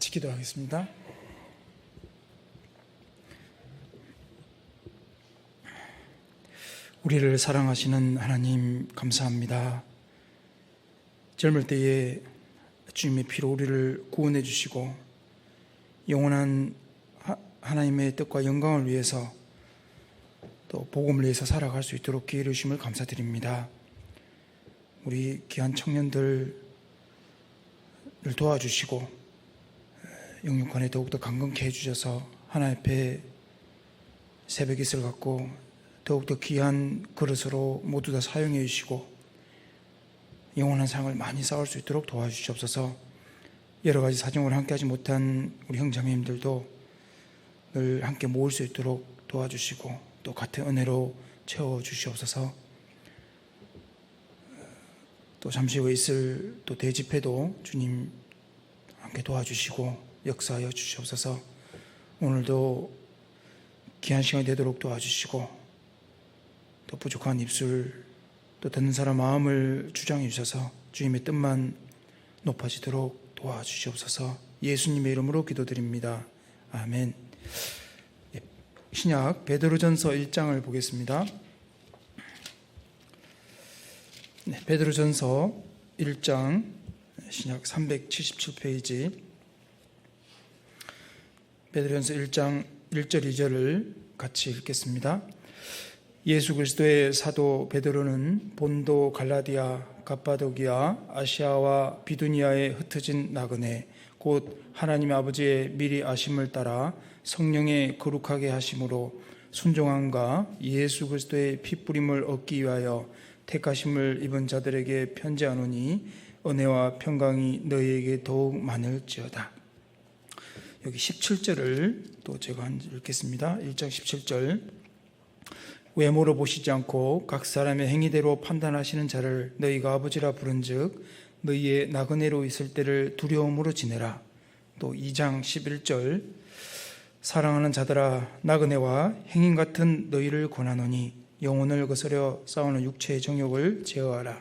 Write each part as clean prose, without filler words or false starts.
같이 기도하겠습니다. 우리를 사랑하시는 하나님 감사합니다. 젊을 때에 주님의 피로 우리를 구원해 주시고 영원한 하나님의 뜻과 영광을 위해서 또 복음을 위해서 살아갈 수 있도록 기회 주심을 감사드립니다. 우리 귀한 청년들을 도와주시고 영육간에 더욱더 강건케 해주셔서 하나님 앞에 새벽 이슬 갖고 더욱더 귀한 그릇으로 모두 다 사용해 주시고 영원한 상을 많이 쌓을 수 있도록 도와주시옵소서. 여러 가지 사정으로 함께하지 못한 우리 형제자매님들도 늘 함께 모을 수 있도록 도와주시고 또 같은 은혜로 채워주시옵소서. 또 잠시 후에 있을 또 대집회도 주님 함께 도와주시고 역사하여 주시옵소서. 오늘도 귀한 시간이 되도록 도와주시고 또 부족한 입술 또 듣는 사람 마음을 주장해 주셔서 주님의 뜻만 높아지도록 도와주시옵소서. 예수님의 이름으로 기도드립니다. 아멘. 신약 베드로전서 1장을 보겠습니다. 베드로전서 1장 신약 377페이지 베드로전서 1장 1절 2절을 같이 읽겠습니다. 예수 그리스도의 사도 베드로는 본도, 갈라디아, 갑바도기아, 아시아와 비두니아에 흩어진 나그네 곧 하나님 아버지의 미리 아심을 따라 성령의 거룩하게 하심으로 순종함과 예수 그리스도의 피뿌림을 얻기 위하여 택하심을 입은 자들에게 편지하노니 은혜와 평강이 너희에게 더욱 많을지어다. 여기 17절을 또 제가 읽겠습니다. 1장 17절. 외모로 보시지 않고 각 사람의 행위대로 판단하시는 자를 너희가 아버지라 부른즉 너희의 나그네로 있을 때를 두려움으로 지내라. 또 2장 11절. 사랑하는 자들아 나그네와 행인 같은 너희를 권하노니 영혼을 거스려 싸우는 육체의 정욕을 제어하라.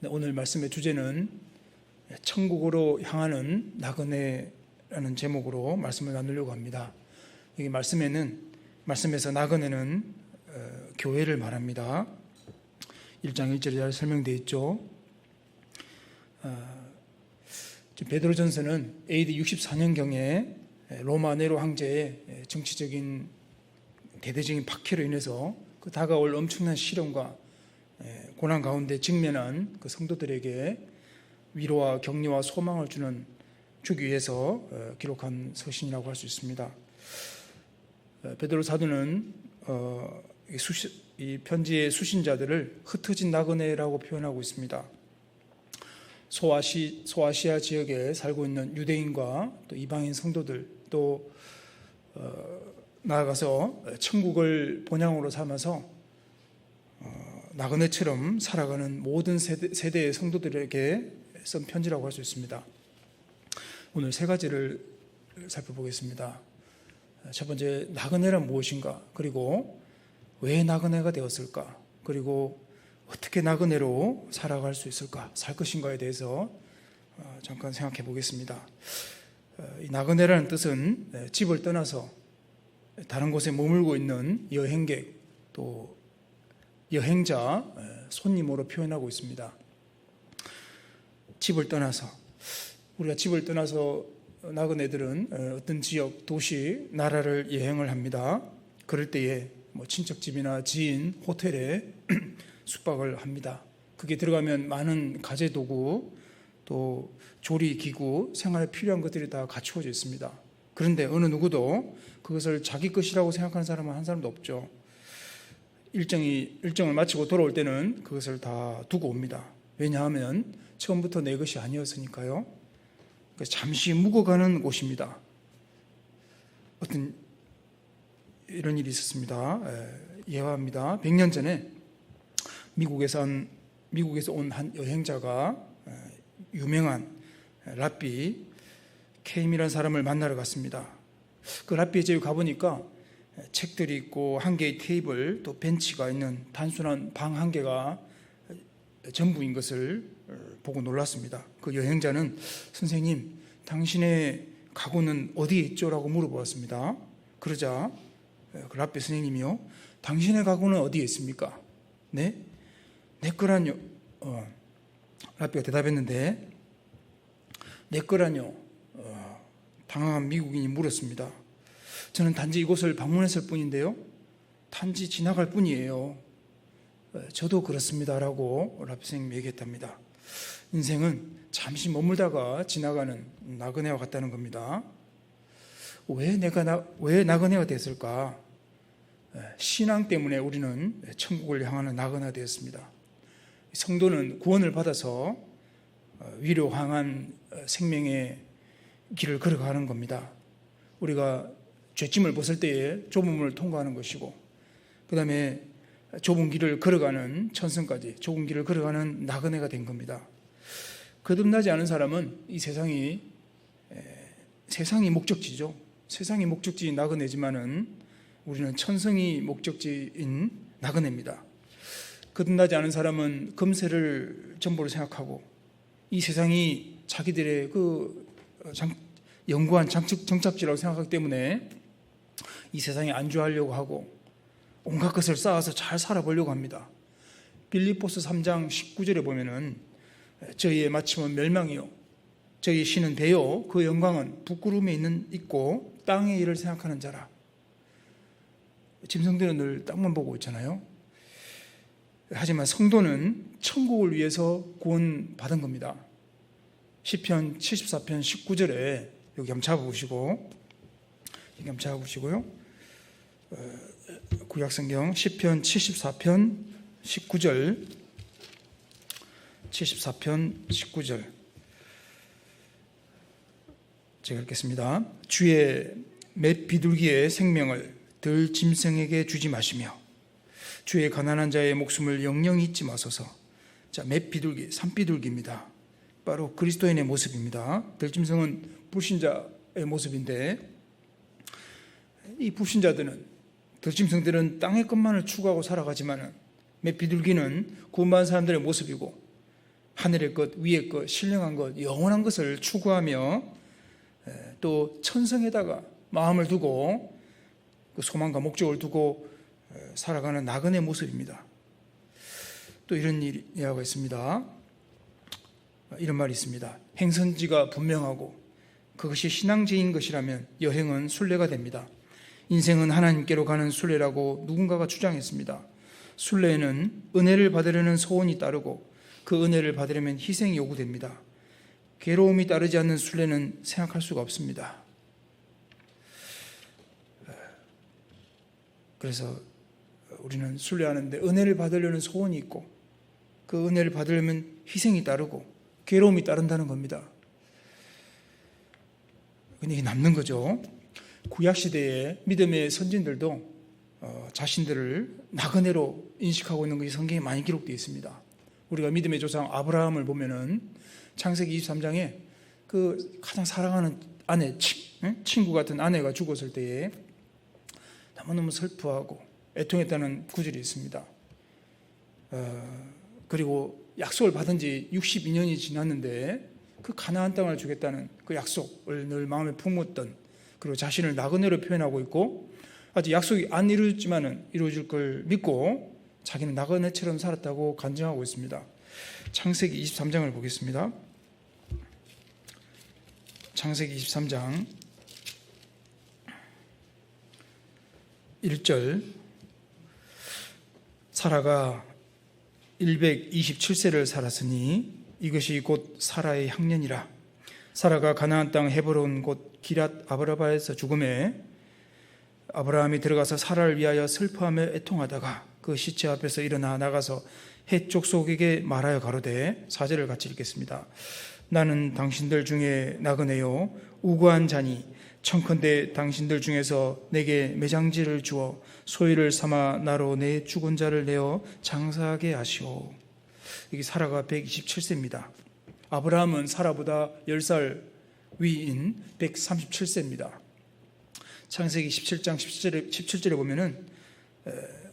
오늘 말씀의 주제는 천국으로 향하는 나그네라는 제목으로 말씀을 나누려고 합니다. 여기 말씀에서 나그네는 교회를 말합니다. 1장 1절에 잘 설명되어 있죠. 베드로전서는 AD 64년경에 로마 네로 황제의 정치적인 대대적인 박해로 인해서 그 다가올 엄청난 시련과 고난 가운데 직면한 그 성도들에게 위로와 격려와 소망을 주기 위해서 기록한 서신이라고 할 수 있습니다. 베드로 사도는 이 편지의 수신자들을 흩어진 나그네라고 표현하고 있습니다. 소아시아 지역에 살고 있는 유대인과 또 이방인 성도들 또 나아가서 천국을 본향으로 삼아서 나그네처럼 살아가는 모든 세대의 성도들에게 쓴 편지라고 할 수 있습니다. 오늘 세 가지를 살펴보겠습니다. 첫 번째, 나그네란 무엇인가? 그리고 왜 나그네가 되었을까? 그리고 어떻게 나그네로 살아갈 수 있을까? 살 것인가에 대해서 잠깐 생각해 보겠습니다. 이 나그네라는 뜻은 집을 떠나서 다른 곳에 머물고 있는 여행객 또 여행자, 손님으로 표현하고 있습니다. 집을 떠나서 우리가 집을 떠나서 나그네들은 어떤 지역, 도시, 나라를 여행을 합니다. 그럴 때에 친척집이나 지인, 호텔에 숙박을 합니다. 그게 들어가면 많은 가재도구, 또 조리기구, 생활에 필요한 것들이 다 갖추어져 있습니다. 그런데 어느 누구도 그것을 자기 것이라고 생각하는 사람은 한 사람도 없죠. 일정을 마치고 돌아올 때는 그것을 다 두고 옵니다. 왜냐하면 처음부터 내 것이 아니었으니까요. 잠시 묵어가는 곳입니다. 어떤 이런 일이 있었습니다. 예화입니다. 100년 전에 미국에서 온 한 여행자가 유명한 랍비 케임이라는 사람을 만나러 갔습니다. 그 랍비의 집에 가보니까 책들이 있고 한 개의 테이블 또 벤치가 있는 단순한 방 한 개가 전부인 것을 보고 놀랐습니다. 그 여행자는 선생님, 당신의 가구는 어디에 있죠? 라고 물어보았습니다. 그러자 그 랍비 선생님이요, 당신의 가구는 어디에 있습니까? 네? 내 거란요. 랍비가 대답했는데, 내 거란요. 당황한 미국인이 물었습니다. 저는 단지 이곳을 방문했을 뿐인데요, 단지 지나갈 뿐이에요. 저도 그렇습니다. 라고 랍비 선생님이 얘기했답니다. 인생은 잠시 머물다가 지나가는 나그네와 같다는 겁니다. 왜 나그네가 됐을까? 신앙 때문에 우리는 천국을 향하는 나그네가 되었습니다. 성도는 구원을 받아서 위로 향한 생명의 길을 걸어가는 겁니다. 우리가 죄짐을 벗을 때에 좁은 문을 통과하는 것이고, 그 다음에 좁은 길을 걸어가는 천성까지 좁은 길을 걸어가는 나그네가 된 겁니다. 거듭나지 않은 사람은 이 세상이 목적지죠. 세상이 목적지인 나그네지만은 우리는 천성이 목적지인 나그네입니다. 거듭나지 않은 사람은 금세를 전부로 생각하고 이 세상이 자기들의 영구한 정착지라고 생각하기 때문에 이 세상에 안주하려고 하고 온갖 것을 쌓아서 잘 살아보려고 합니다. 빌립보서 3장 19절에 보면은 저희의 마침은 멸망이요 저희 신은 대요 그 영광은 부끄러움에 있고 땅의 일을 생각하는 자라. 짐승들은 늘 땅만 보고 있잖아요. 하지만 성도는 천국을 위해서 구원받은 겁니다. 시편 74편 19절에 여기 한번 잡아보시고요. 구약성경 시편 74편 19절 제가 읽겠습니다. 주의 맷 비둘기의 생명을 들 짐승에게 주지 마시며 주의 가난한 자의 목숨을 영영히 잊지 마소서. 자, 맷 비둘기, 산비둘기입니다. 바로 그리스도인의 모습입니다. 들짐승은 불신자의 모습인데, 이 불신자들은, 들짐승들은 땅의 것만을 추구하고 살아가지만 맷 비둘기는 구원받은 사람들의 모습이고 하늘의 것, 위의 것, 신령한 것, 영원한 것을 추구하며 또 천성에다가 마음을 두고 그 소망과 목적을 두고 살아가는 나그네 모습입니다. 또 이런 이야기가 있습니다. 이런 말이 있습니다. 행선지가 분명하고 그것이 신앙지인 것이라면 여행은 순례가 됩니다. 인생은 하나님께로 가는 순례라고 누군가가 주장했습니다. 순례에는 은혜를 받으려는 소원이 따르고 그 은혜를 받으려면 희생이 요구됩니다. 괴로움이 따르지 않는 순례는 생각할 수가 없습니다. 그래서 우리는 순례하는데 은혜를 받으려는 소원이 있고 그 은혜를 받으려면 희생이 따르고 괴로움이 따른다는 겁니다. 근데 이게 남는 거죠. 구약시대의 믿음의 선진들도 자신들을 나그네로 인식하고 있는 것이 성경에 많이 기록되어 있습니다. 우리가 믿음의 조상 아브라함을 보면은 창세기 23장에 그 가장 사랑하는 아내, 친구 같은 아내가 죽었을 때에 너무너무 슬퍼하고 애통했다는 구절이 있습니다. 그리고 약속을 받은 지 62년이 지났는데 그 가나안 땅을 주겠다는 그 약속을 늘 마음에 품었던, 그리고 자신을 나그네로 표현하고 있고 아직 약속이 안 이루어졌지만은 이루어질 걸 믿고 자기는 나그네처럼 살았다고 간증하고 있습니다. 창세기 23장을 보겠습니다. 창세기 23장 1절. 사라가 127세를 살았으니 이것이 곧 사라의 향년이라. 사라가 가나안 땅 헤브론 곧 기랏 아브라바에서 죽음에 아브라함이 들어가서 사라를 위하여 슬퍼하며 애통하다가 그 시체 앞에서 일어나 나가서 해 족속에게 말하여 가로되, 4절을 같이 읽겠습니다. 나는 당신들 중에 나그네요 우고한 자니 청컨대 당신들 중에서 내게 매장지를 주어 소유를 삼아 나로 내 죽은 자를 내어 장사하게 하시오. 여기 사라가 127세입니다. 아브라함은 사라보다 10살 위인 137세입니다. 창세기 17장 17절에 보면은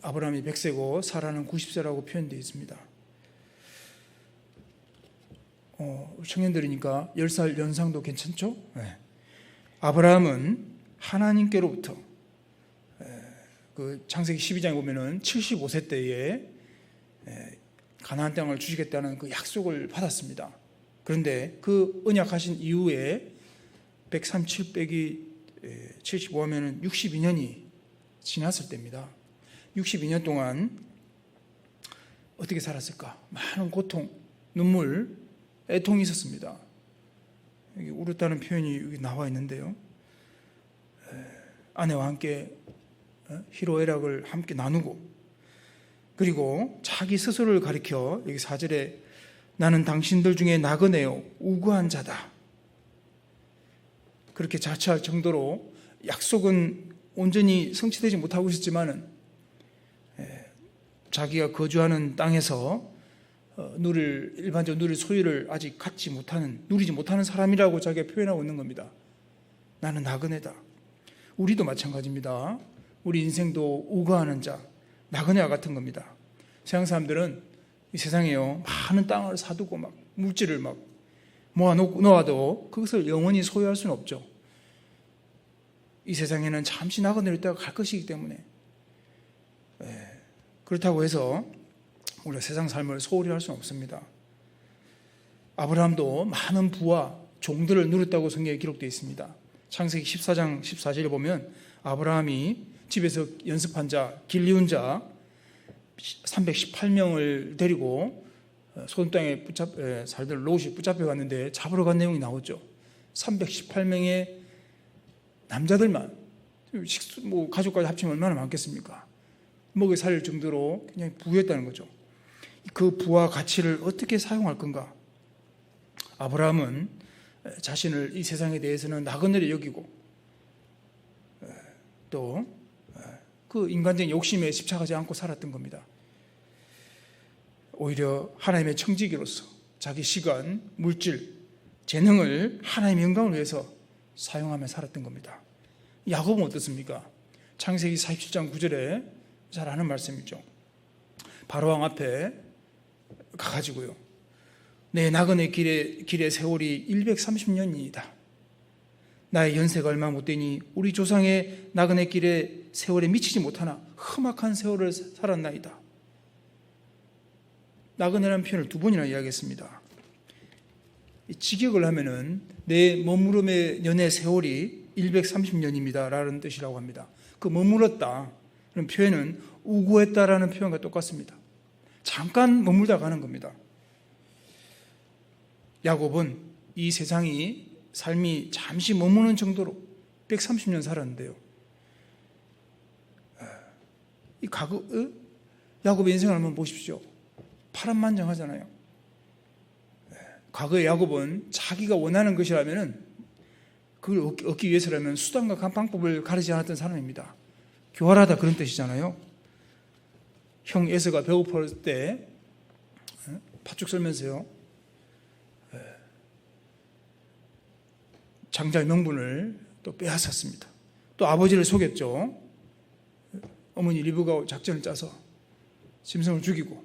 아브라함이 100세고 사라는 90세라고 표현되어 있습니다. 청년들이니까 10살 연상도 괜찮죠? 네. 아브라함은 하나님께로부터 그 창세기 12장에 보면은 75세 때에 가나안 땅을 주시겠다는 그 약속을 받았습니다. 그런데 그 언약하신 이후에 137 빼기 75 하면은 62년이 지났을 때입니다. 62년 동안 어떻게 살았을까? 많은 고통, 눈물, 애통이 있었습니다. 여기 울었다는 표현이 여기 나와 있는데요. 아내와 함께 희로애락을 함께 나누고, 그리고 자기 스스로를 가리켜 여기 4절에 나는 당신들 중에 나그네요 우고한 자다, 그렇게 자처할 정도로 약속은 온전히 성취되지 못하고 있었지만은 자기가 거주하는 땅에서 일반적으로 누릴 소유를 아직 누리지 못하는 사람이라고 자기가 표현하고 있는 겁니다. 나는 나그네다. 우리도 마찬가지입니다. 우리 인생도 우거하는 자, 나그네와 같은 겁니다. 세상 사람들은 이 세상에요, 많은 땅을 사두고 막 물질을 막 모아놓아도 그것을 영원히 소유할 수는 없죠. 이 세상에는 잠시 나그네로 있다가 갈 것이기 때문에, 그렇다고 해서 우리가 세상 삶을 소홀히 할 수는 없습니다. 아브라함도 많은 부와 종들을 누렸다고 성경에 기록되어 있습니다. 창세기 14장 14절에 보면 아브라함이 집에서 연습한 자, 길 이은 자 318명을 데리고 소돔 땅에 살던 롯이 붙잡혀 갔는데 잡으러 간 내용이 나오죠. 318명의 남자들만, 가족까지 합치면 얼마나 많겠습니까? 먹여 살릴 정도로 그냥 부유했다는 거죠. 그 부와 가치를 어떻게 사용할 건가? 아브라함은 자신을 이 세상에 대해서는 나그네로 여기고, 또 그 인간적인 욕심에 집착하지 않고 살았던 겁니다. 오히려 하나님의 청지기로서 자기 시간, 물질, 재능을 하나님의 영광을 위해서 사용하며 살았던 겁니다. 야곱은 어떻습니까? 창세기 47장 9절에 잘 아는 말씀이죠. 바로왕 앞에 가가지고요, 내 나그네 길의 세월이 130년이다. 나의 연세가 얼마 못 되니 우리 조상의 나그네 길의 세월에 미치지 못하나 험악한 세월을 살았나이다. 나그네라는 표현을 2번이나 이야기했습니다. 직역을 하면은 내 머무름의 연의 세월이 130년입니다 라는 뜻이라고 합니다. 그 머물렀다 그런 표현은 우고했다라는 표현과 똑같습니다. 잠깐 머물다 가는 겁니다. 야곱은 이 삶이 잠시 머무는 정도로 130년 살았는데요, 야곱의 인생을 한번 보십시오. 파란만장하잖아요. 과거의 야곱은 자기가 원하는 것이라면, 그걸 얻기 위해서라면 수단과 방법을 가리지 않았던 사람입니다. 교활하다 그런 뜻이잖아요. 형 에서가 배고플 때 팥죽 썰면서요, 장자의 명분을 또 빼앗았습니다. 또 아버지를 속였죠. 어머니 리브가 작전을 짜서 짐승을 죽이고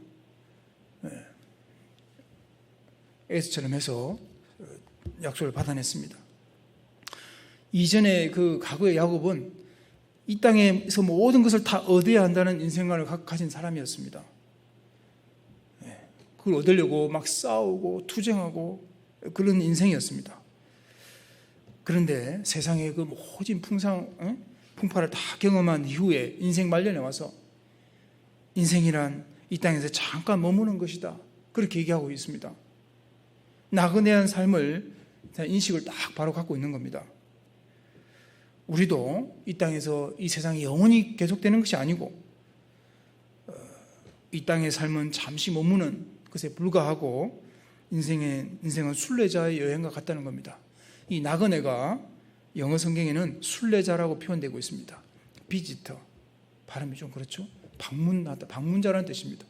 에서처럼 해서 약속을 받아냈습니다. 이전에 그 과거의 야곱은 이 땅에서 모든 것을 다 얻어야 한다는 인생관을 가진 사람이었습니다. 그걸 얻으려고 막 싸우고 투쟁하고 그런 인생이었습니다. 그런데 세상의 그 모진 풍파를 다 경험한 이후에 인생 말년에 와서 인생이란 이 땅에서 잠깐 머무는 것이다, 그렇게 얘기하고 있습니다. 나그네한 삶을 인식을 딱 바로 갖고 있는 겁니다. 우리도 이 땅에서 이 세상이 영원히 계속되는 것이 아니고, 이 땅의 삶은 잠시 머무는 것에 불과하고 인생은 순례자의 여행과 같다는 겁니다. 이 나그네가 영어 성경에는 순례자라고 표현되고 있습니다. 비지터, 발음이 좀 그렇죠? 방문자라는 뜻입니다.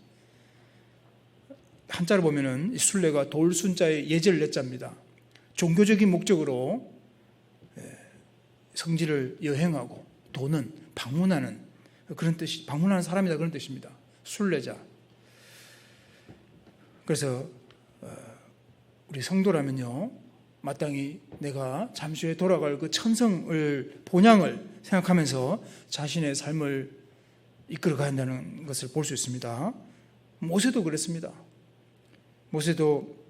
한자로 보면은 이 순례가 돌순자의 예절 내자입니다. 종교적인 목적으로 성지를 여행하고 도는, 방문하는 그런 뜻이, 방문하는 사람이다 그런 뜻입니다. 순례자. 그래서 우리 성도라면요, 마땅히 내가 잠시 후에 돌아갈 그 천성을, 본향을 생각하면서 자신의 삶을 이끌어가야 한다는 것을 볼 수 있습니다. 모세도 그랬습니다. 모세도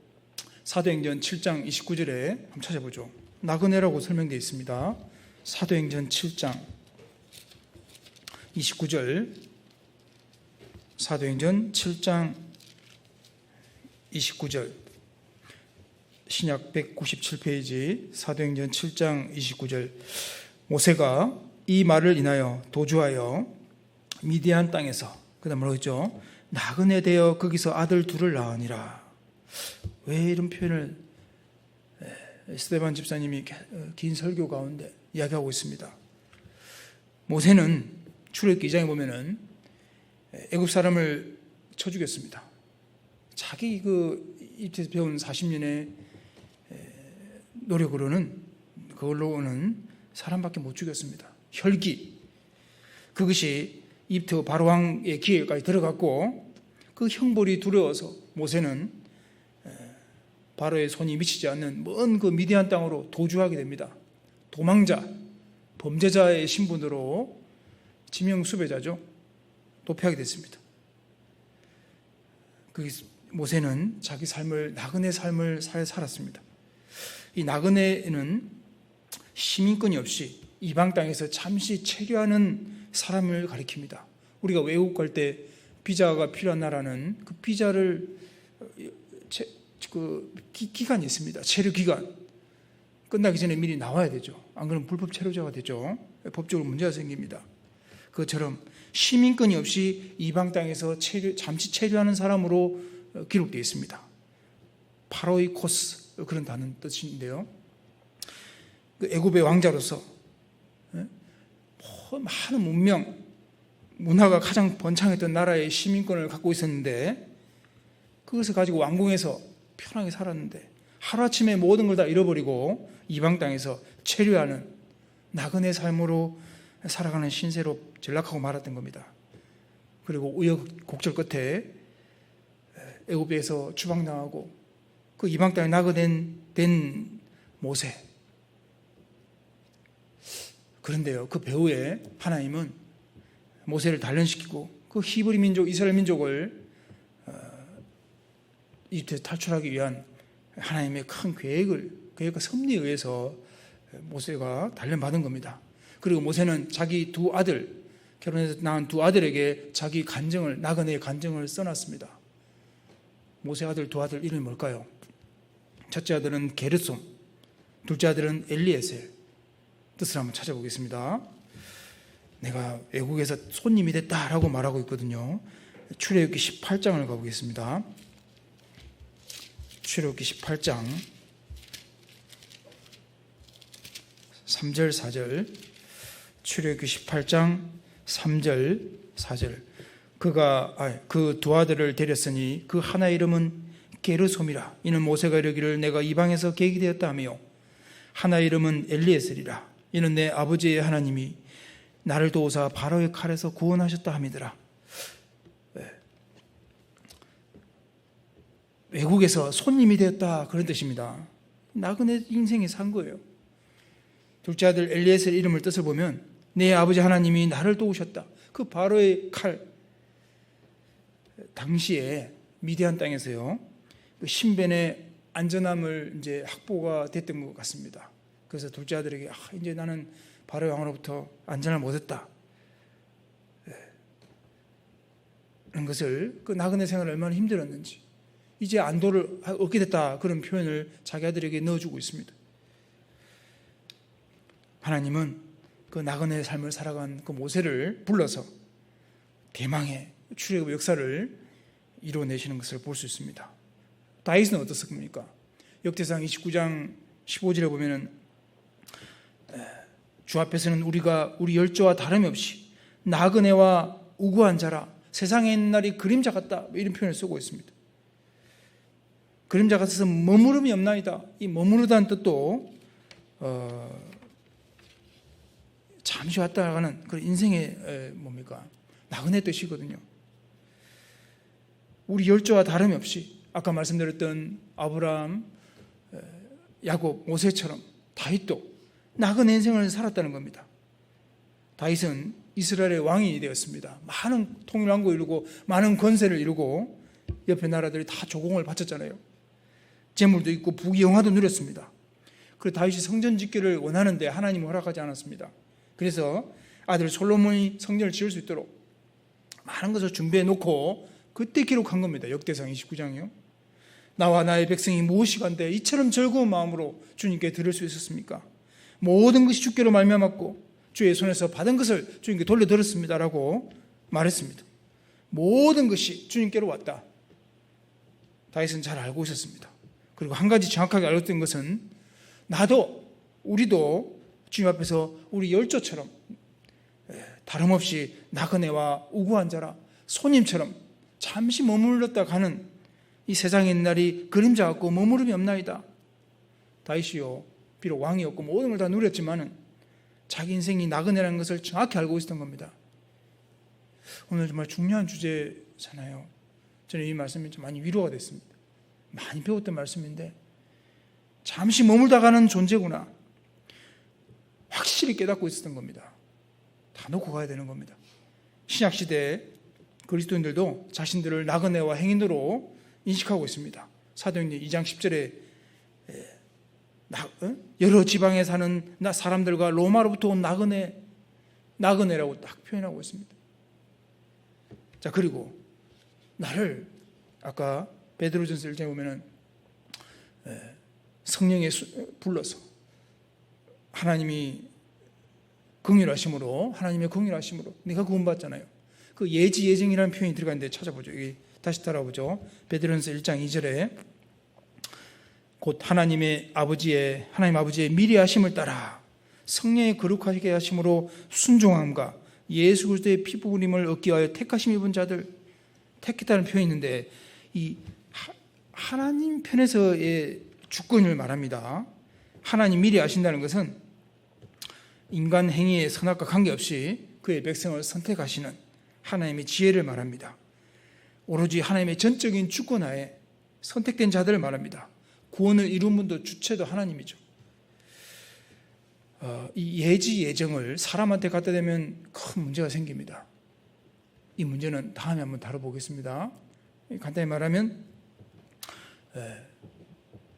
사도행전 7장 29절에 한번 찾아보죠. 나그네라고 설명되어 있습니다. 사도행전 7장 29절, 사도행전 7장 29절, 신약 197페이지 사도행전 7장 29절. 모세가 이 말을 인하여 도주하여 미디안 땅에서, 그 다음 뭐라고 했죠? 나그네 되어 거기서 아들 둘을 낳으니라. 왜 이런 표현을 스데반 집사님이 긴 설교 가운데 이야기하고 있습니다. 모세는 출애굽기 2장에 보면은 애굽 사람을 쳐 죽였습니다. 자기 이집트에서 배운 40년의 노력으로는, 그걸로는 사람밖에 못 죽였습니다. 혈기, 그것이 이집트 바로왕의 기회까지 들어갔고, 그 형벌이 두려워서 모세는 바로의 손이 미치지 않는 먼 그 미디안 땅으로 도주하게 됩니다. 도망자, 범죄자의 신분으로 지명수배자죠. 도피하게 됐습니다. 그 모세는 자기 삶을, 나그네 삶을 살았습니다. 이 나그네는 시민권이 없이 이방 땅에서 잠시 체류하는 사람을 가리킵니다. 우리가 외국 갈 때 비자가 필요한 나라는 그 비자를 기간이 있습니다. 체류 기간. 끝나기 전에 미리 나와야 되죠. 안 그러면 불법 체류자가 되죠. 법적으로 문제가 생깁니다. 그것처럼 시민권이 없이 이방 땅에서 잠시 체류하는 사람으로 기록되어 있습니다. 파로이코스, 그런 단어 뜻인데요. 그 애굽의 왕자로서 많은 문명, 문화가 가장 번창했던 나라의 시민권을 갖고 있었는데, 그것을 가지고 왕궁에서 편하게 살았는데 하루아침에 모든 걸 다 잃어버리고 이방 땅에서 체류하는 나그네 삶으로 살아가는 신세로 전락하고 말았던 겁니다. 그리고 우여곡절 끝에 애굽에서 추방당하고 그 이방 땅에 나그네 된 모세. 그런데요, 그 배후에 하나님은 모세를 단련시키고 그 히브리 민족, 이스라엘 민족을 이집트에서 탈출하기 위한 하나님의 큰 계획과 섭리에 의해서 모세가 단련받은 겁니다. 그리고 모세는 자기 두 아들, 결혼해서 낳은 두 아들에게 자기 간증을, 나그네의 간증을 써놨습니다. 모세 아들 두 아들 이름이 뭘까요? 첫째 아들은 게르솜, 둘째 아들은 엘리에셀. 뜻을 한번 찾아보겠습니다. 내가 외국에서 손님이 됐다라고 말하고 있거든요. 출애굽기 18장을 가보겠습니다. 출애굽기 18장 3절 4절. 출애굽기 18장 3절 4절. 그가 그 두 아들을 데렸으니 그 하나의 이름은 게르솜이라. 이는 모세가 이르기를 내가 이방에서 계기 되었다 하며, 하나의 이름은 엘리에셀이라. 이는 내 아버지의 하나님이 나를 도우사 바로의 칼에서 구원하셨다 함이더라. 외국에서 손님이 되었다, 그런 뜻입니다. 나그네 인생에 산 거예요. 둘째 아들 엘리에셀 이름을 뜻을 보면 내 아버지 하나님이 나를 도우셨다. 그 바로의 칼, 당시에 미디안 땅에서요, 그 신변의 안전함을 이제 확보가 됐던 것 같습니다. 그래서 둘째 아들에게 이제 나는 바로의 왕으로부터 안전을 못했다, 그런 것을, 그 나그네 생활을 얼마나 힘들었는지, 이제 안도를 얻게 됐다, 그런 표현을 자기 아들에게 넣어주고 있습니다. 하나님은 그 나그네 삶을 살아간 그 모세를 불러서 대망의 출애굽 역사를 이루어내시는 것을 볼 수 있습니다. 다윗은 어떻습니까? 역대상 29장 15절에 보면은 주 앞에서는 우리 열조와 다름이 없이 나그네와 우고한 자라, 세상의 날이 그림자 같다, 이런 표현을 쓰고 있습니다. 그림자 같아서 머무름이 없나이다. 이 머무르다는 뜻도 잠시 왔다 가는 그 인생의 뭡니까? 나그네 뜻이거든요. 우리 열조와 다름이 없이 아까 말씀드렸던 아브라함, 야곱, 모세처럼 다윗도 나그네 인생을 살았다는 겁니다. 다윗은 이스라엘의 왕이 되었습니다. 많은 통일왕국을 이루고 많은 권세를 이루고 옆에 나라들이 다 조공을 바쳤잖아요. 재물도 있고 부귀영화도 누렸습니다. 그리고 다윗이 성전 짓기를 원하는데 하나님은 허락하지 않았습니다. 그래서 아들 솔로몬이 성전을 지을 수 있도록 많은 것을 준비해 놓고 그때 기록한 겁니다. 역대상 29장이요. 나와 나의 백성이 무엇이간데 이처럼 즐거운 마음으로 주님께 드릴 수 있었습니까? 모든 것이 주께로 말미암았고 주의 손에서 받은 것을 주님께 돌려드렸습니다라고 말했습니다. 모든 것이 주님께로 왔다. 다윗은 잘 알고 있었습니다. 그리고 한 가지 정확하게 알았던 것은 나도 우리도 주님 앞에서 우리 열조처럼 다름없이 나그네와 우구한 자라 손님처럼 잠시 머물렀다 가는 이 세상에 있는 날이 그림자 같고 머무름이 없나이다. 다윗이요 비록 왕이었고 모든 걸 다 누렸지만은 자기 인생이 나그네라는 것을 정확히 알고 있었던 겁니다. 오늘 정말 중요한 주제잖아요. 저는 이 말씀이 좀 많이 위로가 됐습니다. 많이 배웠던 말씀인데 잠시 머물다 가는 존재구나 확실히 깨닫고 있었던 겁니다. 다 놓고 가야 되는 겁니다. 신약시대 그리스도인들도 자신들을 나그네와 행인으로 인식하고 있습니다. 사도행전 2장 10절에 여러 지방에 사는 사람들과 로마로부터 온 나그네라고 딱 표현하고 있습니다. 자, 그리고 나를 아까 베드로전서 1장에 보면은 성령에 불러서 하나님의 긍휼하심으로 네가 구원받잖아요. 그 예지 예정이라는 표현이 들어가는데 찾아보죠. 여기 다시 따라보죠. 베드로전서 1장 2절에 곧 하나님 아버지의 미리 하심을 따라 성령의 거룩하게 하심으로 순종함과 예수 그리스도의 피 부으림을 얻기 위하여 택하심 입은 자들, 택했다는 표현이 있는데 이 하나님 편에서의 주권을 말합니다. 하나님 미리 아신다는 것은 인간 행위의 선악과 관계없이 그의 백성을 선택하시는 하나님의 지혜를 말합니다. 오로지 하나님의 전적인 주권하에 선택된 자들을 말합니다. 구원을 이룬 분도 주체도 하나님이죠. 이 예지 예정을 사람한테 갖다 대면 큰 문제가 생깁니다. 이 문제는 다음에 한번 다뤄보겠습니다. 간단히 말하면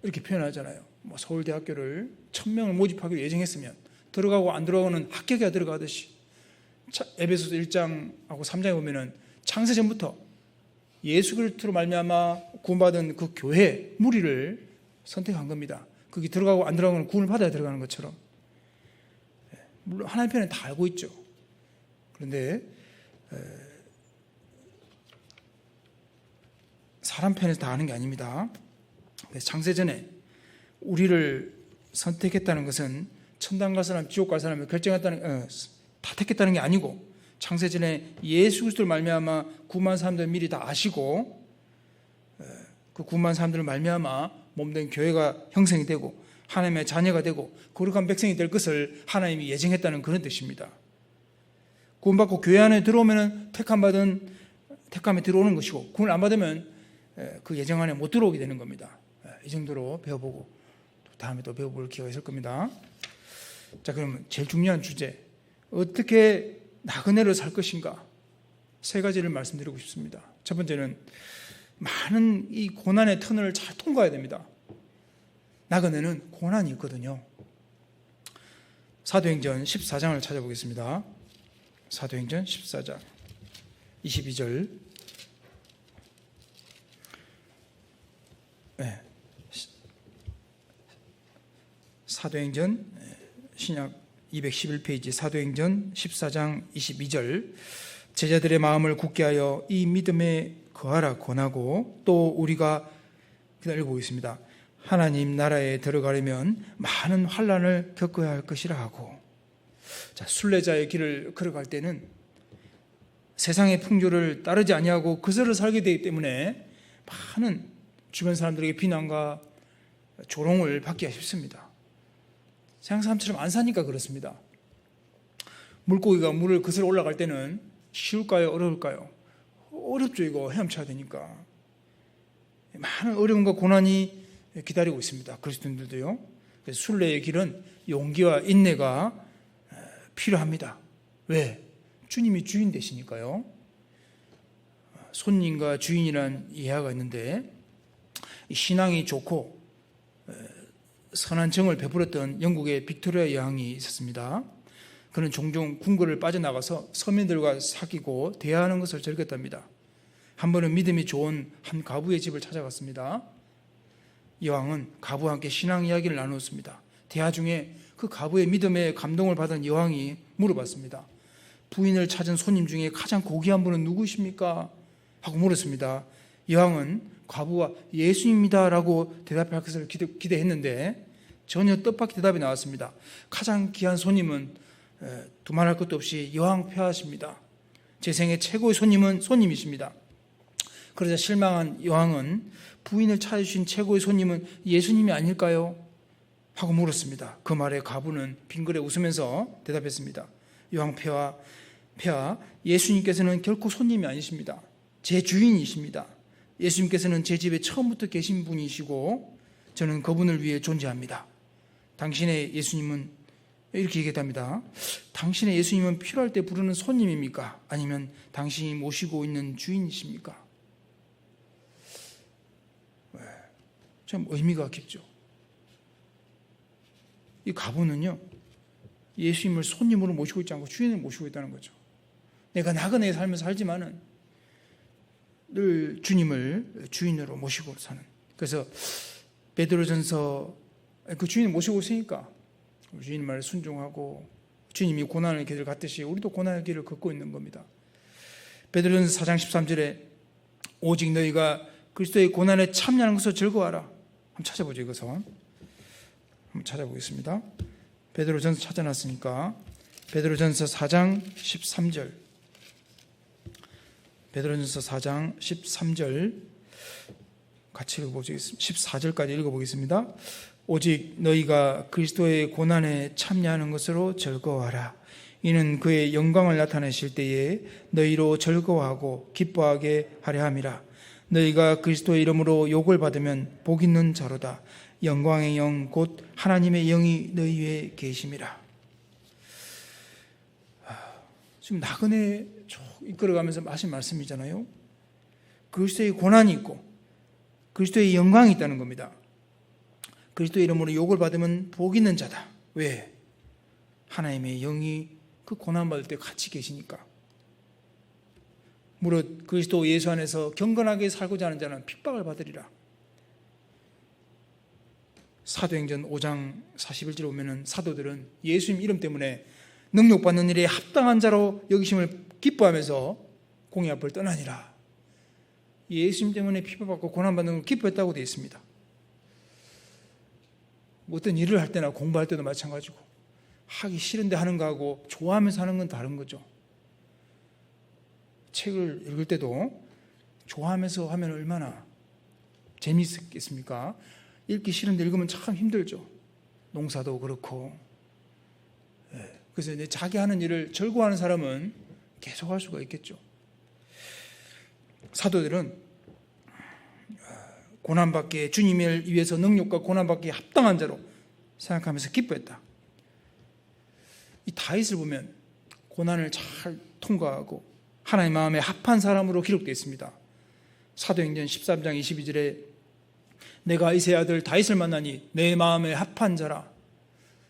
이렇게 표현하잖아요. 서울대학교를 1000명을 모집하기로 예정했으면 들어가고 안 들어가고는 합격해야 들어가듯이 에베소서 1장하고 3장에 보면은 창세 전부터 예수 그리스도로 말미암아 구원받은 그 교회 무리를 선택한 겁니다. 거기 들어가고 안 들어가고는 구원을 받아야 들어가는 것처럼. 물론 하나님 편에 다 알고 있죠. 그런데 사람 편에서 다 아는 게 아닙니다. 창세전에 우리를 선택했다는 것은 천당 갈 사람, 지옥 갈 사람을 결정했다는 다 택했다는 게 아니고 창세전에 예수 그리스도를 말미암아 구만 사람들 미리 다 아시고 그 구만 사람들을 말미암아 몸된 교회가 형성이 되고 하나님의 자녀가 되고 거룩한 백성이 될 것을 하나님이 예정했다는 그런 뜻입니다. 구원받고 교회 안에 들어오면 택함에 들어오는 것이고 구원 안 받으면 그 예정 안에 못 들어오게 되는 겁니다. 이 정도로 배워보고 다음에 또 배워볼 기회가 있을 겁니다. 자, 그러면 제일 중요한 주제, 어떻게 나그네로 살 것인가, 세 가지를 말씀드리고 싶습니다. 첫 번째는 많은 이 고난의 터널을 잘 통과해야 됩니다. 나그네는 고난이 있거든요. 사도행전 14장을 찾아보겠습니다. 사도행전 14장 22절. 사도행전 신약 211페이지 사도행전 14장 22절. 제자들의 마음을 굳게 하여 이 믿음에 거하라 권하고 또 우리가 그냥 읽어보겠습니다. 하나님 나라에 들어가려면 많은 환난을 겪어야 할 것이라 하고. 자, 순례자의 길을 걸어갈 때는 세상의 풍조를 따르지 아니하고 그대로 살게 되기 때문에 많은 주변 사람들에게 비난과 조롱을 받기가 쉽습니다. 세상 사람처럼 안 사니까 그렇습니다. 물고기가 물을 거슬러 올라갈 때는 쉬울까요? 어려울까요? 어렵죠. 이거 헤엄쳐야 되니까. 많은 어려움과 고난이 기다리고 있습니다. 그리스도인들도요. 그래서 순례의 길은 용기와 인내가 필요합니다. 왜? 주님이 주인 되시니까요. 손님과 주인이란 이해가 있는데, 신앙이 좋고 선한 정을 베풀었던 영국의 빅토리아 여왕이 있었습니다. 그는 종종 궁궐을 빠져나가서 서민들과 사귀고 대화하는 것을 즐겼답니다. 한 번은 믿음이 좋은 한 가부의 집을 찾아갔습니다. 여왕은 가부와 함께 신앙 이야기를 나누었습니다. 대화 중에 그 가부의 믿음에 감동을 받은 여왕이 물어봤습니다. 부인을 찾은 손님 중에 가장 고귀한 분은 누구십니까? 하고 물었습니다. 여왕은 가부와 예수입니다 라고 대답할 것을 기대했는데 전혀 뜻밖의 대답이 나왔습니다. 가장 귀한 손님은 두말할 것도 없이 여왕 폐하십니다. 제 생애 최고의 손님은 손님이십니다. 그러자 실망한 여왕은 부인을 찾아주신 최고의 손님은 예수님이 아닐까요? 하고 물었습니다. 그 말에 가부는 빙그레 웃으면서 대답했습니다. 여왕 폐하, 예수님께서는 결코 손님이 아니십니다. 제 주인이십니다. 예수님께서는 제 집에 처음부터 계신 분이시고 저는 그분을 위해 존재합니다. 당신의 예수님은 이렇게 얘기합니다. 당신의 예수님은 필요할 때 부르는 손님입니까? 아니면 당신이 모시고 있는 주인이십니까? 참 의미가 깊죠. 이 가부는요, 예수님을 손님으로 모시고 있지 않고 주인을 모시고 있다는 거죠. 내가 나그네의 삶을 살지만은 늘 주님을 주인으로 모시고 사는. 그래서 베드로전서 그 주인을 모시고 있으니까 주님 말에 순종하고 주님이 고난의 길을 갔듯이 우리도 고난의 길을 걷고 있는 겁니다. 베드로전서 4장 13절에 오직 너희가 그리스도의 고난에 참여하는 것을 즐거워하라. 한번 찾아보죠. 이것은 한번 찾아보겠습니다. 베드로전서 찾아놨으니까 베드로전서 4장 13절, 베드로전서 4장 13절 같이 읽어보겠습니다. 14절까지 읽어보겠습니다. 오직 너희가 그리스도의 고난에 참여하는 것으로 즐거워하라. 이는 그의 영광을 나타내실 때에 너희로 즐거워하고 기뻐하게 하려 함이라. 너희가 그리스도의 이름으로 욕을 받으면 복 있는 자로다. 영광의 영 곧 하나님의 영이 너희 위에 계심이라. 지금 나그네 이끌어가면서 하신 말씀이잖아요. 그리스도의 고난이 있고 그리스도의 영광이 있다는 겁니다. 그리스도의 이름으로 욕을 받으면 복 있는 자다. 왜? 하나님의 영이 그 고난받을 때 같이 계시니까. 무릇 그리스도 예수 안에서 경건하게 살고자 하는 자는 핍박을 받으리라. 사도행전 5장 41절에 보면 사도들은 예수님 이름 때문에 능력받는 일에 합당한 자로 여기심을 기뻐하면서 공의 앞을 떠나니라. 예수님 때문에 핍박받고 고난받는 걸 기뻐했다고 되어 있습니다. 어떤 일을 할 때나 공부할 때도 마찬가지고 하기 싫은데 하는 거하고 좋아하면서 하는 건 다른 거죠. 책을 읽을 때도 좋아하면서 하면 얼마나 재미있겠습니까? 읽기 싫은데 읽으면 참 힘들죠. 농사도 그렇고. 그래서 이제 자기 하는 일을 즐거워하는 사람은 계속 할 수가 있겠죠. 사도들은 고난받기에 주님을 위해서 능력과 고난받기에 합당한 자로 생각하면서 기뻐했다. 이 다윗을 보면 고난을 잘 통과하고 하나님 마음에 합한 사람으로 기록되어 있습니다. 사도행전 13장 22절에 내가 이새의 아들 다윗을 만나니 내 마음에 합한 자라.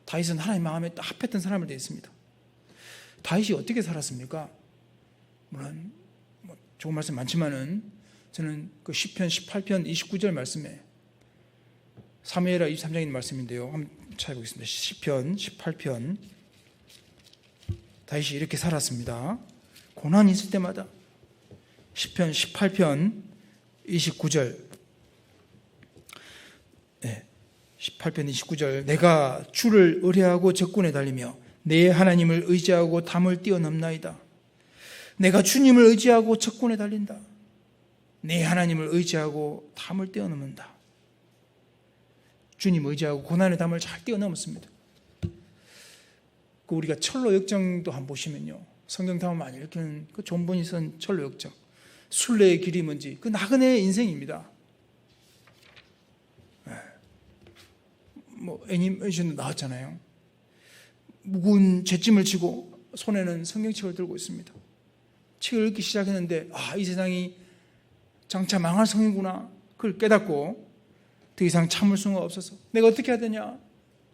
다윗은 하나님 마음에 딱 합했던 사람을 되어 있습니다. 다윗이 어떻게 살았습니까? 물론 좋은 말씀 많지만은 저는 그 시편 18편 29절 말씀에 사무엘하 23장에 있는 말씀인데요. 한번 찾아보겠습니다. 시편 18편. 다윗이 이렇게 살았습니다. 고난이 있을 때마다. 시편 18편 29절. 18편 29절. 내가 주를 의뢰하고 적군에 달리며 내 하나님을 의지하고 담을 뛰어넘나이다. 내가 주님을 의지하고 적군에 달린다. 내 하나님을 의지하고 담을 뛰어넘는다. 주님 의지하고 고난의 담을 잘 뛰어넘었습니다. 우리가 철로 역정도 한번 보시면요, 성경 담을 많이 읽히는 그 존 본이 쓴 철로 역정, 순례의 길이 뭔지 그 나그네의 인생입니다. 애니메이션도 나왔잖아요. 무거운 잿짐을 지고 손에는 성경책을 들고 있습니다. 책을 읽기 시작했는데 이 세상이 장차 망할 성이구나. 그걸 깨닫고 더 이상 참을 수가 없어서 내가 어떻게 해야 되냐?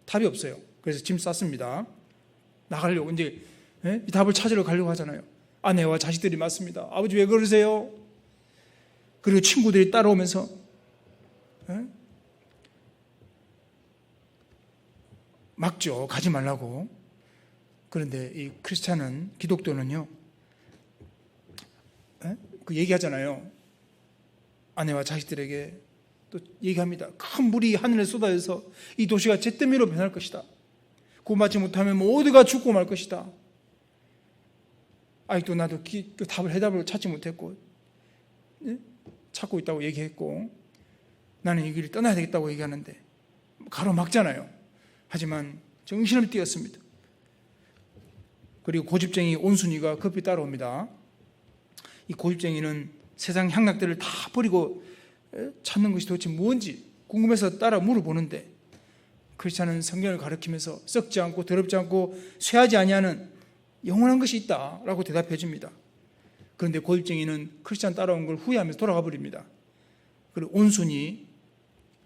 답이 없어요. 그래서 짐 쌌습니다. 나가려고 이제 이 답을 찾으러 가려고 하잖아요. 아내와 자식들이 맞습니다. 아버지 왜 그러세요? 그리고 친구들이 따라오면서 막죠. 가지 말라고. 그런데 이 크리스찬은, 기독교는요, 그 얘기하잖아요. 아내와 자식들에게 또 얘기합니다. 큰 물이 하늘에 쏟아져서 이 도시가 잿더미로 변할 것이다. 구원받지 못하면 모두가 죽고 말 것이다. 아직도 나도 그 해답을 찾지 못했고 찾고 있다고 얘기했고 나는 이 길을 떠나야 되겠다고 얘기하는데 가로막잖아요. 하지만 정신을 띄었습니다. 그리고 고집쟁이 온순이가 급히 따라옵니다. 이 고집쟁이는 세상 향락들을 다 버리고 찾는 것이 도대체 뭔지 궁금해서 따라 물어보는데 크리스찬은 성경을 가르치면서 썩지 않고 더럽지 않고 쇠하지 아니하는 영원한 것이 있다라고 대답해 줍니다. 그런데 고집쟁이는 크리스찬 따라온 걸 후회하면서 돌아가 버립니다. 그리고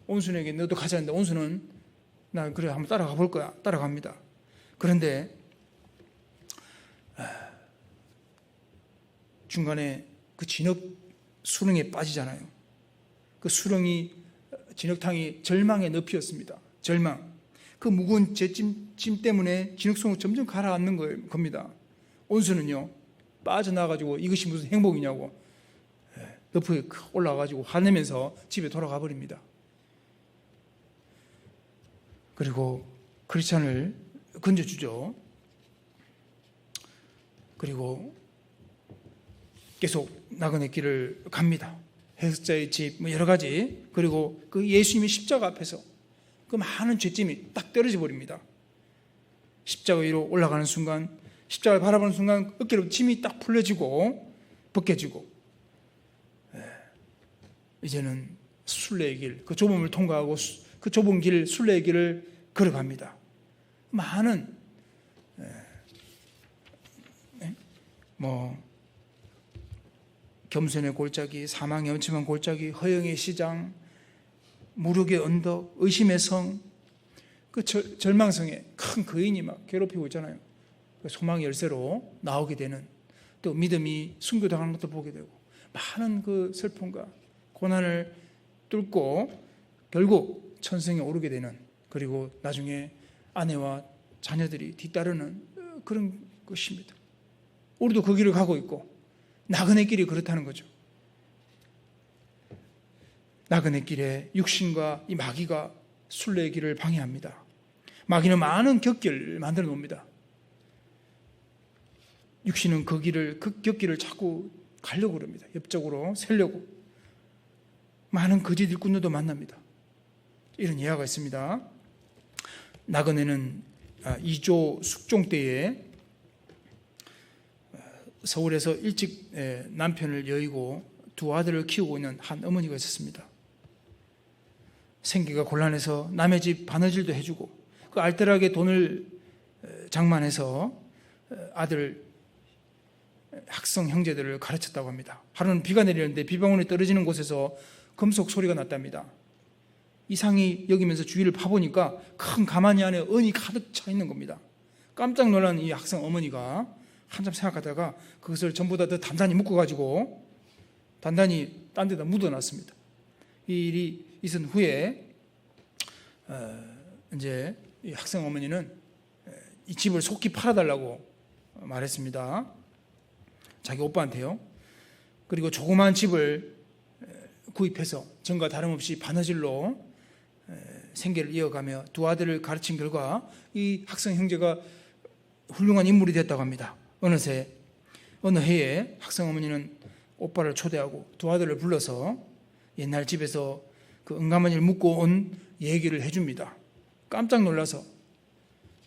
온순에게 너도 가자는데 온순은 나 그래 한번 따라가 볼 거야. 따라갑니다. 그런데 중간에 그 진흙 수렁에 빠지잖아요. 그 수렁이 진흙탕이 절망의 늪이었습니다. 절망. 그 무거운 잿짐 때문에 진흙속으로 점점 가라앉는 겁니다. 온수는요 빠져나가지고 이것이 무슨 행복이냐고 늪에 올라가가지고 화내면서 집에 돌아가 버립니다. 그리고 크리스찬을 건져주죠. 그리고 계속 나그네 길을 갑니다. 해석자의 집 여러 가지. 그리고 그 예수님의 십자가 앞에서 그 많은 죄짐이 딱 떨어져 버립니다. 십자가 위로 올라가는 순간, 십자가를 바라보는 순간 어깨로 짐이 딱 풀려지고 벗겨지고 이제는 순례의 길, 그 좁음을 통과하고 그 좁은 길, 순례의 길을 걸어갑니다. 많은 겸손의 골짜기, 사망의 엄침한 골짜기, 허영의 시장, 무력의 언덕, 의심의 성, 그 절망성에 큰 거인이 막 괴롭히고 있잖아요. 소망의 열쇠로 나오게 되는, 또 믿음이 순교당하는 것도 보게 되고, 많은 그 슬픔과 고난을 뚫고 결국 천성에 오르게 되는, 그리고 나중에 아내와 자녀들이 뒤따르는 그런 것입니다. 우리도 그 길을 가고 있고 나그네 길이 그렇다는 거죠. 나그네 길에 육신과 이 마귀가 순례의 길을 방해합니다. 마귀는 많은 곁길을 만들어 놓습니다. 육신은 그 곁길을 자꾸 가려고 그럽니다. 옆쪽으로 세려고. 많은 거짓 일꾼들도 만납니다. 이런 예화가 있습니다. 나그네는 2조 숙종 때에 서울에서 일찍 남편을 여의고 두 아들을 키우고 있는 한 어머니가 있었습니다. 생계가 곤란해서 남의 집 바느질도 해주고 그 알뜰하게 돈을 장만해서 아들 학생 형제들을 가르쳤다고 합니다. 하루는 비가 내리는데 비방울이 떨어지는 곳에서 금속 소리가 났답니다. 이상히 여기면서 주위를 파보니까 큰 가마니 안에 은이 가득 차 있는 겁니다. 깜짝 놀란 이 학생 어머니가 한참 생각하다가 그것을 전부 다 더 단단히 묶어가지고 단단히 딴 데다 묻어놨습니다. 이 일이 있은 후에 이제 이 학생 어머니는 이 집을 속히 팔아달라고 말했습니다. 자기 오빠한테요. 그리고 조그마한 집을 구입해서 전과 다름없이 바느질로 생계를 이어가며 두 아들을 가르친 결과 이 학생 형제가 훌륭한 인물이 됐다고 합니다. 어느 해에 학생 어머니는 오빠를 초대하고 두 아들을 불러서 옛날 집에서 그 은가마니를 묶고 온 얘기를 해줍니다. 깜짝 놀라서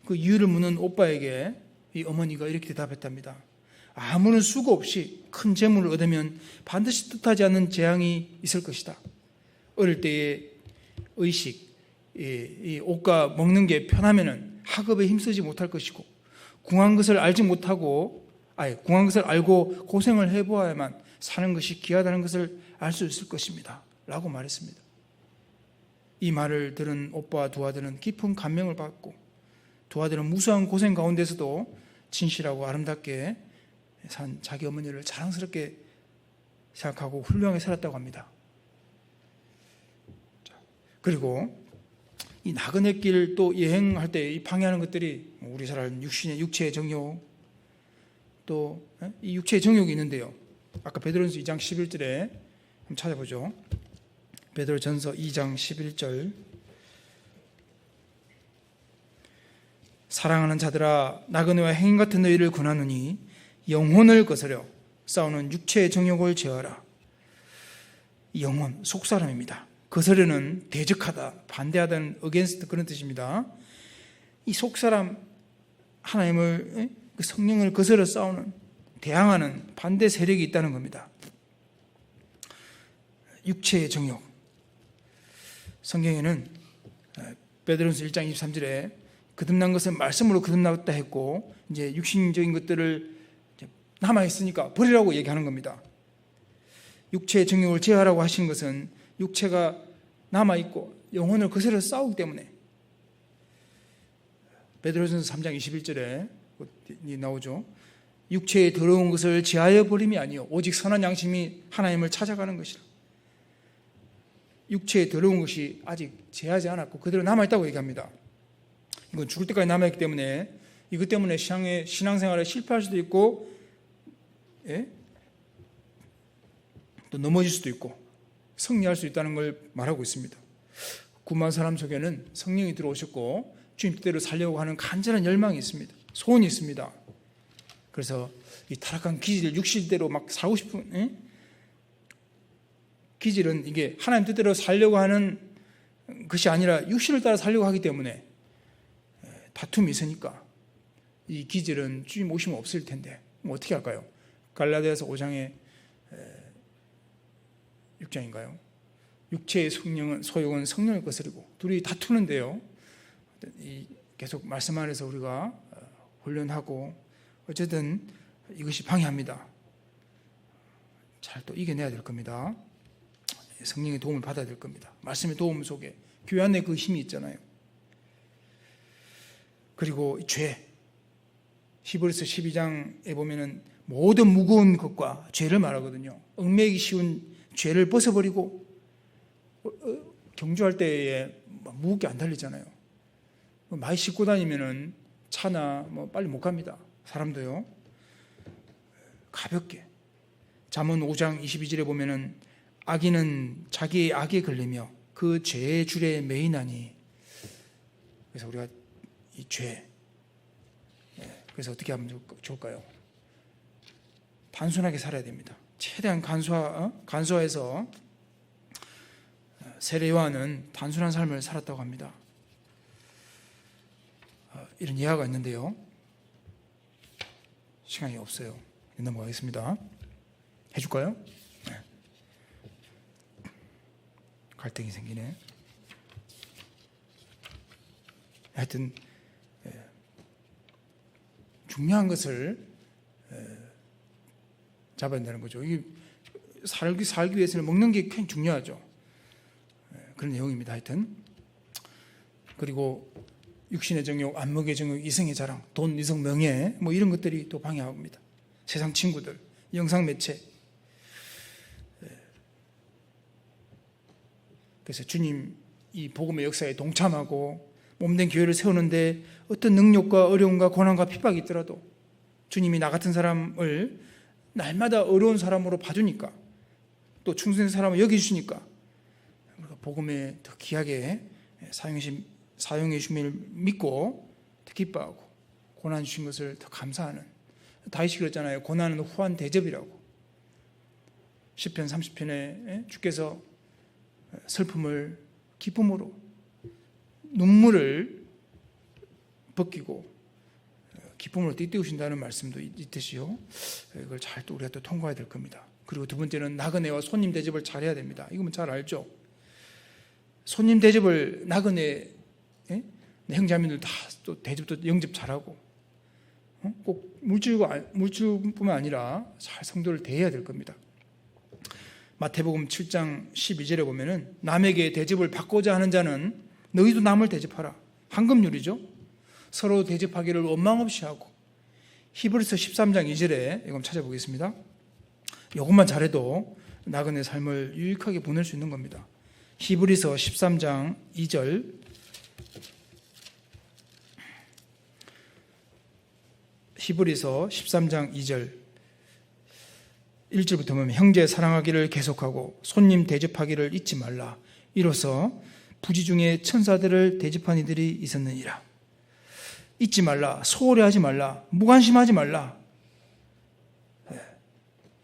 그 이유를 묻는 오빠에게 이 어머니가 이렇게 대답했답니다. 아무런 수고 없이 큰 재물을 얻으면 반드시 뜻하지 않는 재앙이 있을 것이다. 어릴 때의 의식, 이 옷과 먹는 게 편하면은 학업에 힘쓰지 못할 것이고, 궁한 것을 알지 못하고, 궁한 것을 알고 고생을 해보아야만 사는 것이 귀하다는 것을 알 수 있을 것입니다 라고 말했습니다. 이 말을 들은 오빠와 두 아들은 깊은 감명을 받고, 두 아들은 무수한 고생 가운데서도 진실하고 아름답게 산 자기 어머니를 자랑스럽게 생각하고 훌륭하게 살았다고 합니다. 그리고 이 나그네 길 또 여행할 때 방해하는 것들이 우리 잘 아는 육체의 정욕, 또 이 육체의 정욕이 있는데요. 아까 베드로전서 2장 11절에 한번 찾아보죠. 베드로전서 2장 11절. 사랑하는 자들아, 나그네와 행인 같은 너희를 권하노니 영혼을 거스려 싸우는 육체의 정욕을 제어하라. 영혼, 속사람입니다. 거스르는 대적하다, 반대하다는 against 그런 뜻입니다. 이 속사람, 하나님을, 그 성령을 거스려 싸우는, 대항하는 반대 세력이 있다는 겁니다. 육체의 정욕. 성경에는 베드로전서 1장 23절에 거듭난 것은 말씀으로 거듭났다 했고, 이제 육신적인 것들을 남아있으니까 버리라고 얘기하는 겁니다. 육체의 정욕을 제어하라고 하신 것은 육체가 남아있고 영혼을 거스려 싸우기 때문에, 베드로전서 3장 21절에 나오죠. 육체의 더러운 것을 제하여 버림이 아니요 오직 선한 양심이 하나님을 찾아가는 것이라. 육체의 더러운 것이 아직 제하지 않았고 그대로 남아있다고 얘기합니다. 이건 죽을 때까지 남아있기 때문에 이것 때문에 신앙생활에 실패할 수도 있고, 또 넘어질 수도 있고 승리할 수 있다는 걸 말하고 있습니다. 구만 사람 속에는 성령이 들어오셨고 주님 뜻대로 살려고 하는 간절한 열망이 있습니다. 소원이 있습니다. 그래서 이 타락한 기질, 육실대로 막 살고 싶은 기질은 이게 하나님 뜻대로 살려고 하는 것이 아니라 육신을 따라 살려고 하기 때문에 다툼이 있으니까 이 기질은 주님 오시면 없을 텐데 어떻게 할까요? 갈라디아서 5장에 6장인가요? 육체의 소욕은 성령을 거스르고 둘이 다투는데요. 계속 말씀 안에서 우리가 훈련하고 어쨌든 이것이 방해합니다. 잘 또 이겨내야 될 겁니다. 성령의 도움을 받아야 될 겁니다. 말씀의 도움 속에 교회 안에 그 힘이 있잖아요. 그리고 죄, 히브리서 12장에 보면은 모든 무거운 것과 죄를 말하거든요. 얽매이기 쉬운 죄를 벗어버리고, 경주할 때에 무겁게 안 달리잖아요. 많이 싣고 다니면은 차나 빨리 못 갑니다. 사람도요. 가볍게. 잠언 5장 22절에 보면은 악인은 자기의 악에 걸리며 그 죄의 줄에 매이나니. 그래서 우리가 이 죄, 그래서 어떻게 하면 좋을까요? 단순하게 살아야 됩니다. 최대한 간소화해서 세례 요한은 단순한 삶을 살았다고 합니다. 이런 예화가 있는데요. 시간이 없어요. 넘어가겠습니다. 해줄까요? 네. 갈등이 생기네. 하여튼 중요한 것을 잡아야 되는 거죠. 이게 살기 위해서는 먹는 게 굉장히 중요하죠. 그런 내용입니다. 하여튼. 그리고 육신의 정욕, 안목의 정욕, 이성의 자랑, 돈, 이성, 명예 이런 것들이 또 방해합니다. 세상 친구들, 영상 매체. 그래서 주님 이 복음의 역사에 동참하고 몸된 교회를 세우는데 어떤 능력과 어려움과 고난과 핍박이 있더라도 주님이 나 같은 사람을 날마다 어려운 사람으로 봐주니까, 또 충성된 사람을 여겨주시니까 복음에 더 귀하게 사용해 주심을 믿고 더 기뻐하고 고난 주신 것을 더 감사하는, 다윗이 그랬잖아요. 고난은 후한 대접이라고. 시편 30편에 주께서 슬픔을 기쁨으로, 눈물을 벗기고 기쁨으로 띠띠우신다는 말씀도 있듯이요. 이걸 잘 또 우리가 또 통과해야 될 겁니다. 그리고 두 번째는 나그네와 손님 대접을 잘해야 됩니다. 이건 잘 알죠. 손님 대접을 나그네 형제자매들 다 또 대접도 영접 잘하고 꼭 물질뿐만 아니라 잘 성도를 대해야 될 겁니다. 마태복음 7장 12절에 보면은 남에게 대접을 받고자 하는 자는 너희도 남을 대접하라. 황금률이죠. 서로 대접하기를 원망 없이 하고. 히브리서 13장 2절에 이거 찾아보겠습니다. 이것만 잘해도 나그네 삶을 유익하게 보낼 수 있는 겁니다. 히브리서 13장 2절. 히브리서 13장 2절 1절부터 보면 형제 사랑하기를 계속하고 손님 대접하기를 잊지 말라. 이로써 부지 중에 천사들을 대접한 이들이 있었느니라. 잊지 말라. 소홀히 하지 말라. 무관심하지 말라.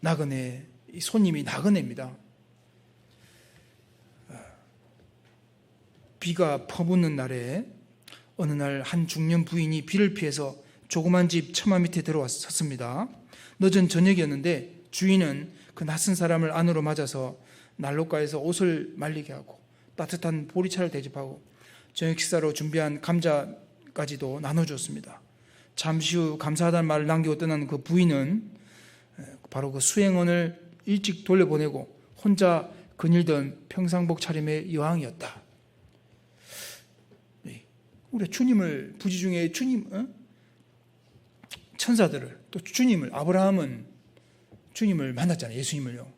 나그네, 손님이 나그네입니다. 비가 퍼붓는 날에 어느 날 한 중년 부인이 비를 피해서 조그만 집 처마 밑에 들어왔었습니다. 늦은 저녁이었는데 주인은 그 낯선 사람을 안으로 맞아서 난로가에서 옷을 말리게 하고 따뜻한 보리차를 대접하고 저녁 식사로 준비한 감자까지도 나눠주었습니다. 잠시 후 감사하다는 말을 남기고 떠난 그 부인은 바로 그 수행원을 일찍 돌려보내고 혼자 거닐던 평상복 차림의 여왕이었다. 우리 주님을 부지 중에 천사들을 또 주님을 아브라함은 주님을 만났잖아요. 예수님을요.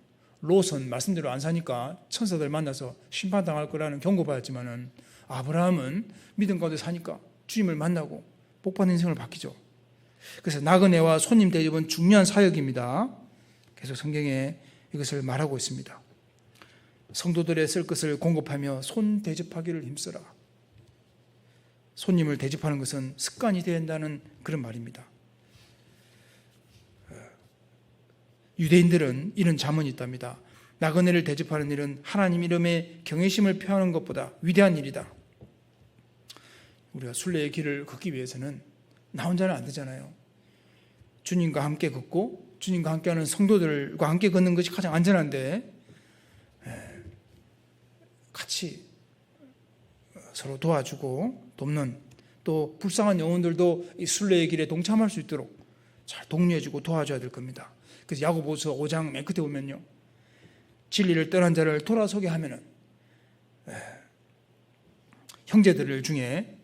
롯은 말씀대로 안 사니까 천사들 만나서 심판당할 거라는 경고받았지만은 아브라함은 믿음 가운데 사니까 주님을 만나고 복받는 인생을 바뀌죠. 그래서 나그네와 손님 대접은 중요한 사역입니다. 계속 성경에 이것을 말하고 있습니다. 성도들의 쓸 것을 공급하며 손 대접하기를 힘써라. 손님을 대접하는 것은 습관이 되어야 한다는 그런 말입니다. 유대인들은 이런 자문이 있답니다. 나그네를 대접하는 일은 하나님 이름에 경외심을 표하는 것보다 위대한 일이다. 우리가 순례의 길을 걷기 위해서는 나 혼자는 안 되잖아요. 주님과 함께 걷고 주님과 함께하는 성도들과 함께 걷는 것이 가장 안전한데 같이 서로 도와주고 돕는, 또 불쌍한 영혼들도 이 순례의 길에 동참할 수 있도록 잘 독려해주고 도와줘야 될 겁니다. 그래서 야고보서 5장 맨 끝에 보면요, 진리를 떠난 자를 돌아서게 하면은 형제들 중에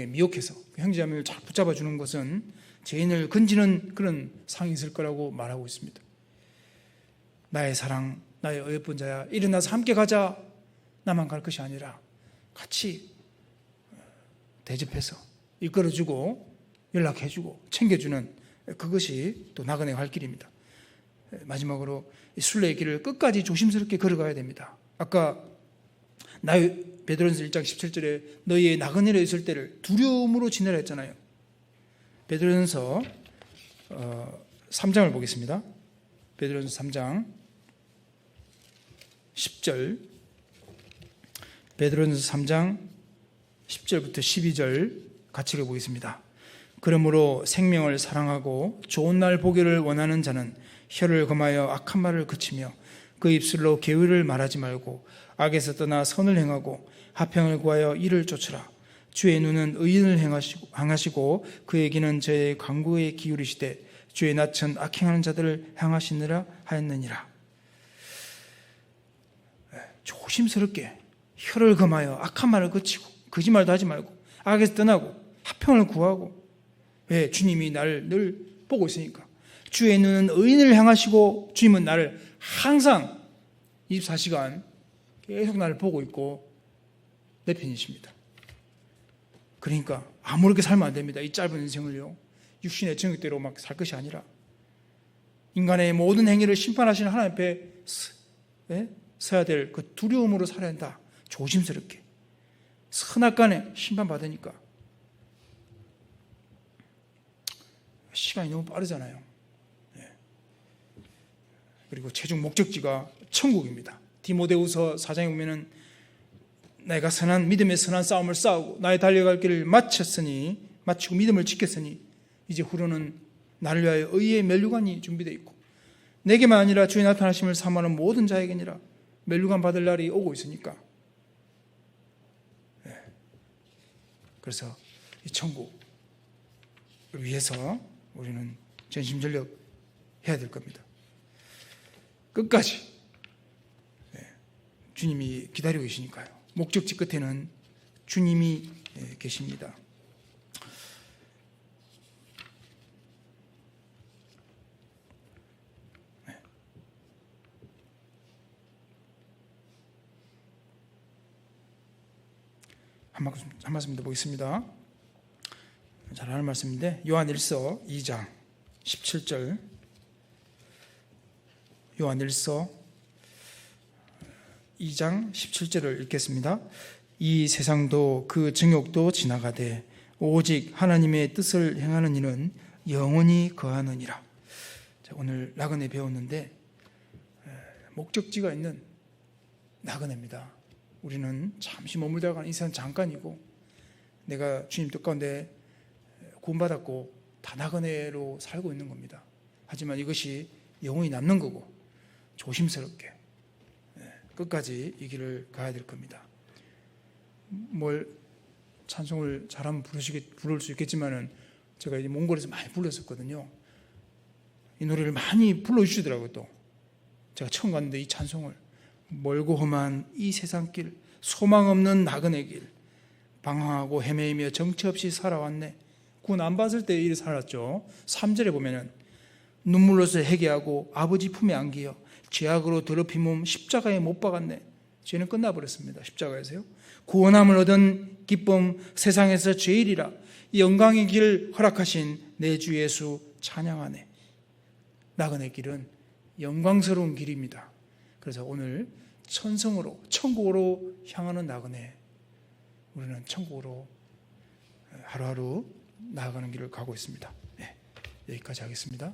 미혹해서 형제자매를 잘 붙잡아 주는 것은 죄인을 건지는 그런 상이 있을 거라고 말하고 있습니다. 나의 사랑, 나의 어여쁜 자야, 일어나서 함께 가자. 나만 갈 것이 아니라 같이 대접해서 이끌어주고 연락해주고 챙겨주는, 그것이 또 나그네가 할 길입니다. 마지막으로 순례의 길을 끝까지 조심스럽게 걸어가야 됩니다. 아까 베드로전서 1장 17절에 너희의 나그네로 있을 때를 두려움으로 지내라 했잖아요. 베드로전서 3장을 보겠습니다. 베드로전서 3장 10절, 베드로전서 3장 10절부터 12절 같이 읽어보겠습니다. 그러므로 생명을 사랑하고 좋은 날 보기를 원하는 자는 혀를 금하여 악한 말을 그치며 그 입술로 계율을 말하지 말고 악에서 떠나 선을 행하고 화평을 구하여 이를 쫓으라. 주의 눈은 의인을 향하시고 그의 귀는 저의 간구에 기울이시되 주의 낯은 악행하는 자들을 향하시느라 하였느니라. 조심스럽게 혀를 금하여 악한 말을 그치고 거짓말도 하지 말고 악에서 떠나고 화평을 구하고, 왜? 주님이 나를 늘 보고 있으니까. 주의 눈은 의인을 향하시고 주님은 나를 항상 24시간 계속 나를 보고 있고 내 편이십니다. 그러니까 아무렇게 살면 안 됩니다. 이 짧은 인생을요, 육신의 정욕대로 막 살 것이 아니라 인간의 모든 행위를 심판하시는 하나님 앞에 서야 될 그 두려움으로 살아야 한다. 조심스럽게. 선악간에 심판받으니까. 시간이 너무 빠르잖아요. 그리고 최종 목적지가 천국입니다. 디모데후서 4장에 보면은 내가 믿음의 선한 싸움을 싸우고 나의 달려갈 길을 마치고 믿음을 지켰으니 이제 후로는 나를 위하여 의의 면류관이 준비되어 있고 내게만 아니라 주의 나타나심을 사모하는 모든 자에게니라. 면류관 받을 날이 오고 있으니까 그래서 이 천국을 위해서 우리는 전심전력 해야 될 겁니다. 끝까지 주님이 기다리고 계시니까요. 목적지 끝에는 주님이 계십니다. 한 말씀 더 보겠습니다. 잘 아는 말씀인데 요한일서 2장 17절, 요한일서 2장 17절을 읽겠습니다. 이 세상도 그 정욕도 지나가되 오직 하나님의 뜻을 행하는 이는 영원히 거하느니라. 오늘 나그네 배웠는데 목적지가 있는 나그네입니다. 우리는 잠시 머물다가 가는 이 세상 잠깐이고, 내가 주님 뜻 가운데 구원받았고 다 나그네로 살고 있는 겁니다. 하지만 이것이 영원히 남는 거고 조심스럽게 끝까지 이 길을 가야 될 겁니다. 뭘 찬송을 잘하면 부를 수 있겠지만은 제가 이제 몽골에서 많이 불렀었거든요. 이 노래를 많이 불러주시더라고요. 또 제가 처음 갔는데 이 찬송을, 멀고 험한 이 세상길, 소망 없는 나그네 길, 방황하고 헤매이며 정처 없이 살아왔네. 구원 안 받을 때 이렇게 살았죠. 3절에 보면은 눈물로서 회개하고 아버지 품에 안기어 죄악으로 더럽힘은 십자가에 못 박았네. 죄는 끝나버렸습니다. 십자가에서요. 구원함을 얻은 기쁨, 세상에서 제일이라 영광의 길 허락하신 내 주 예수 찬양하네. 나그네 길은 영광스러운 길입니다. 그래서 오늘 천성으로, 천국으로 향하는 나그네, 우리는 천국으로 하루하루 나아가는 길을 가고 있습니다. 여기까지 하겠습니다.